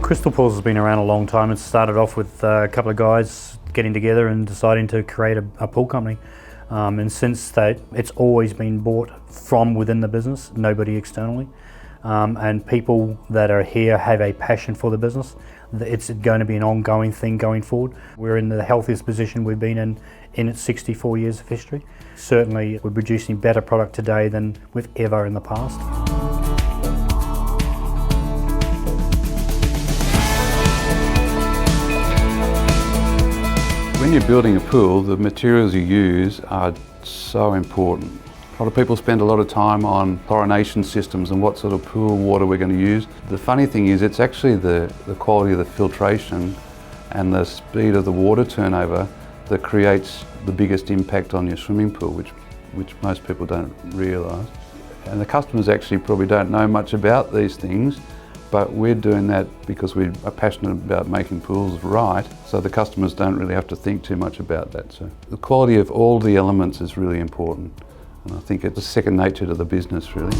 Crystal Pools has been around a long time. It started off with a couple of guys getting together and deciding to create a pool company. And since that, it's always been bought from within the business, nobody externally. And people that are here have a passion for the business. It's going to be an ongoing thing going forward. We're in the healthiest position we've been in its 64 years of history. Certainly we're producing better product today than we've ever in the past. When you're building a pool, the materials you use are so important. A lot of people spend a lot of time on chlorination systems and what sort of pool water we're going to use. The funny thing is it's actually the quality of the filtration and the speed of the water turnover that creates the biggest impact on your swimming pool, which most people don't realise. And the customers actually probably don't know much about these things, but we're doing that because we are passionate about making pools right, so the customers don't really have to think too much about that. So the quality of all the elements is really important, and I think it's second nature to the business, really.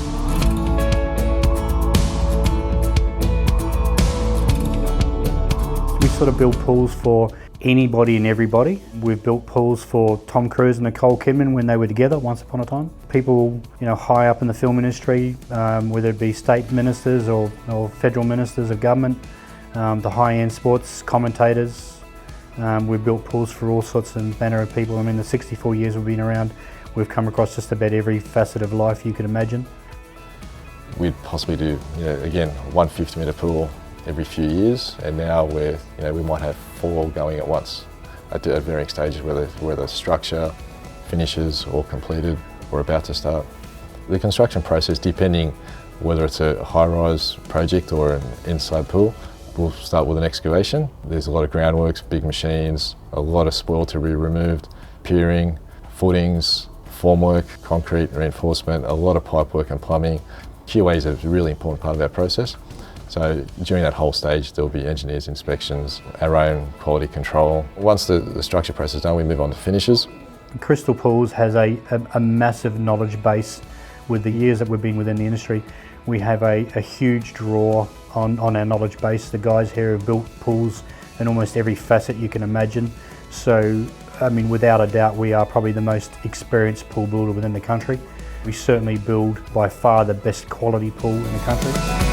We sort of build pools for anybody and everybody. We've built pools for Tom Cruise and Nicole Kidman when they were together once upon a time. People, high up in the film industry, whether it be state ministers or federal ministers of government, the high-end sports commentators. We've built pools for all sorts and manner of people. I mean, the 64 years we've been around, we've come across just about every facet of life you could imagine. We'd possibly do, again, 150 metre pool every few years, and now we might have 4 going at once at varying stages, whether structure, finishes, or completed, or about to start. The construction process, depending whether it's a high-rise project or an inside pool, we'll start with an excavation. There's a lot of groundworks, big machines, a lot of spoil to be removed, piering, footings, formwork, concrete reinforcement, a lot of pipework and plumbing. QA is a really important part of our process. So during that whole stage, there'll be engineers' inspections, our own quality control. Once the structure process is done, we move on to finishes. Crystal Pools has a massive knowledge base. With the years that we've been within the industry, we have a huge draw on our knowledge base. The guys here have built pools in almost every facet you can imagine. So, I mean, without a doubt, we are probably the most experienced pool builder within the country. We certainly build by far the best quality pool in the country.